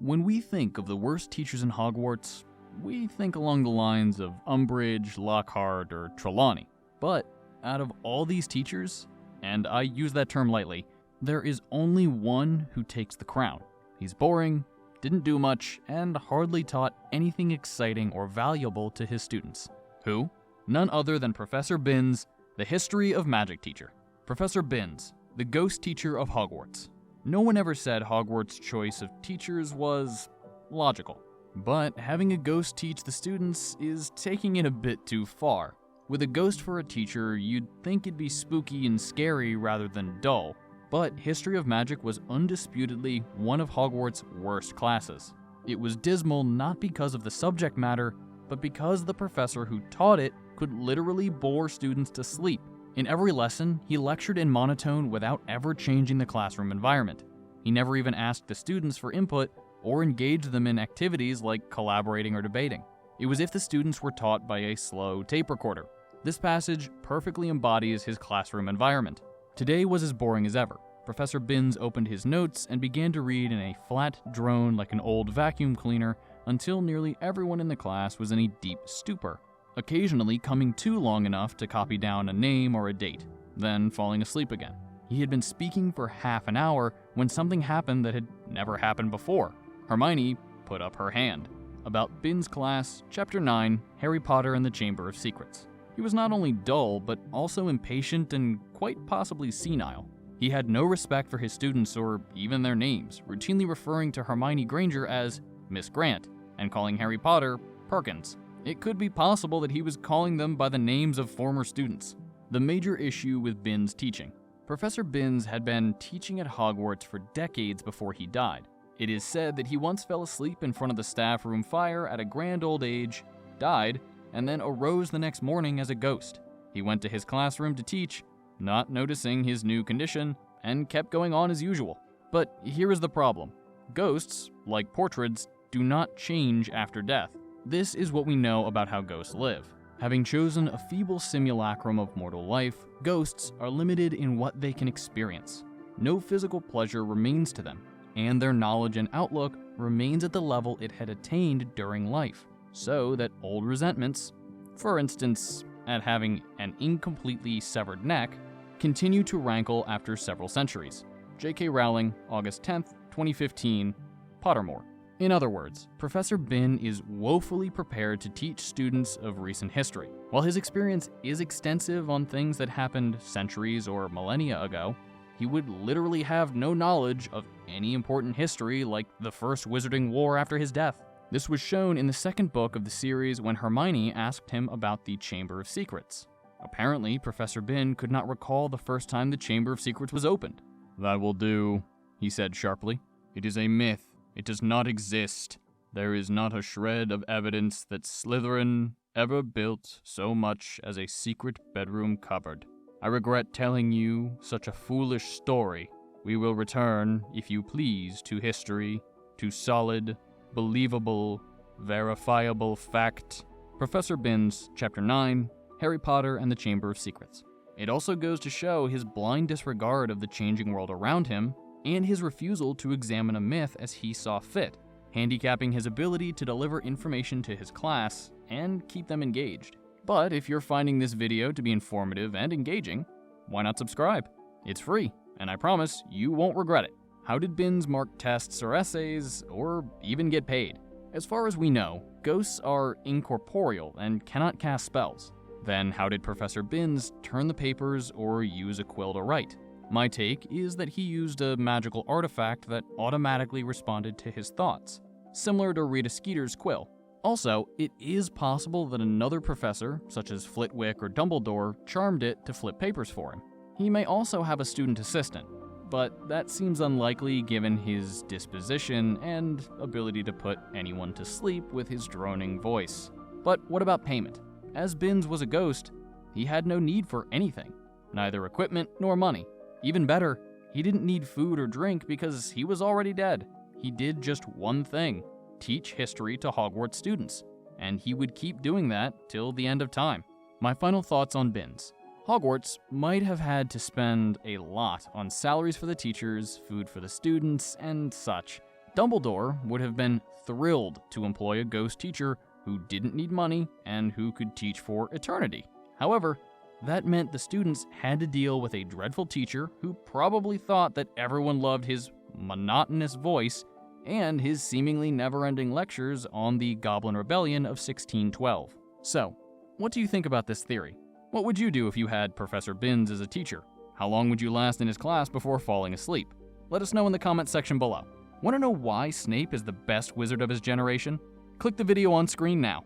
When we think of the worst teachers in Hogwarts, we think along the lines of Umbridge, Lockheart, or Trelawney. But out of all these teachers, and I use that term lightly, there is only one who takes the crown. He's boring, didn't do much, and hardly taught anything exciting or valuable to his students. Who? None other than Professor Binns, the history of magic teacher. Professor Binns, the ghost teacher of Hogwarts. No one ever said Hogwarts' choice of teachers was logical. But having a ghost teach the students is taking it a bit too far. With a ghost for a teacher, you'd think it'd be spooky and scary rather than dull. But History of Magic was undisputedly one of Hogwarts' worst classes. It was dismal not because of the subject matter, but because the professor who taught it could literally bore students to sleep. In every lesson, he lectured in monotone without ever changing the classroom environment. He never even asked the students for input or engaged them in activities like collaborating or debating. It was if the students were taught by a slow tape recorder. This passage perfectly embodies his classroom environment. Today was as boring as ever. Professor Binns opened his notes and began to read in a flat drone like an old vacuum cleaner until nearly everyone in the class was in a deep stupor, occasionally coming to long enough to copy down a name or a date, then falling asleep again. He had been speaking for half an hour when something happened that had never happened before. Hermione put up her hand. About Binns' class, Chapter 9, Harry Potter and the Chamber of Secrets. He was not only dull, but also impatient and quite possibly senile. He had no respect for his students or even their names, routinely referring to Hermione Granger as Miss Grant and calling Harry Potter Perkins. It could be possible that he was calling them by the names of former students. The major issue with Binns' teaching. Professor Binns had been teaching at Hogwarts for decades before he died. It is said that he once fell asleep in front of the staff room fire at a grand old age, died, and then arose the next morning as a ghost. He went to his classroom to teach, not noticing his new condition, and kept going on as usual. But here is the problem. Ghosts, like portraits, do not change after death. This is what we know about how ghosts live. Having chosen a feeble simulacrum of mortal life, ghosts are limited in what they can experience. No physical pleasure remains to them, and their knowledge and outlook remains at the level it had attained during life, so that old resentments, for instance, at having an incompletely severed neck, continue to rankle after several centuries. J.K. Rowling, August 10th, 2015, Pottermore. In other words, Professor Bin is woefully prepared to teach students of recent history. While his experience is extensive on things that happened centuries or millennia ago, he would literally have no knowledge of any important history like the First Wizarding War after his death. This was shown in the second book of the series when Hermione asked him about the Chamber of Secrets. Apparently, Professor Bin could not recall the first time the Chamber of Secrets was opened. "That will do," he said sharply. "It is a myth. It does not exist. There is not a shred of evidence that Slytherin ever built so much as a secret bedroom cupboard. I regret telling you such a foolish story. We will return, if you please, to history, to solid, believable, verifiable fact." Professor Binns, Chapter 9, Harry Potter and the Chamber of Secrets. It also goes to show his blind disregard of the changing world around him, and his refusal to examine a myth as he saw fit, handicapping his ability to deliver information to his class and keep them engaged. But if you're finding this video to be informative and engaging, why not subscribe? It's free, and I promise you won't regret it. How did Binns mark tests or essays, or even get paid? As far as we know, ghosts are incorporeal and cannot cast spells. Then how did Professor Binns turn the papers or use a quill to write? My take is that he used a magical artifact that automatically responded to his thoughts, similar to Rita Skeeter's quill. Also, it is possible that another professor, such as Flitwick or Dumbledore, charmed it to flip papers for him. He may also have a student assistant, but that seems unlikely given his disposition and ability to put anyone to sleep with his droning voice. But what about payment? As Binns was a ghost, he had no need for anything, neither equipment nor money. Even better, he didn't need food or drink because he was already dead. He did just one thing: teach history to Hogwarts students, and he would keep doing that till the end of time. My final thoughts on Binns. Hogwarts might have had to spend a lot on salaries for the teachers, food for the students, and such, Dumbledore would have been thrilled to employ a ghost teacher who didn't need money and who could teach for eternity. However, that meant the students had to deal with a dreadful teacher who probably thought that everyone loved his monotonous voice and his seemingly never-ending lectures on the Goblin Rebellion of 1612. So, what do you think about this theory? What would you do if you had Professor Binns as a teacher? How long would you last in his class before falling asleep? Let us know in the comments section below. Want to know why Snape is the best wizard of his generation? Click the video on screen now.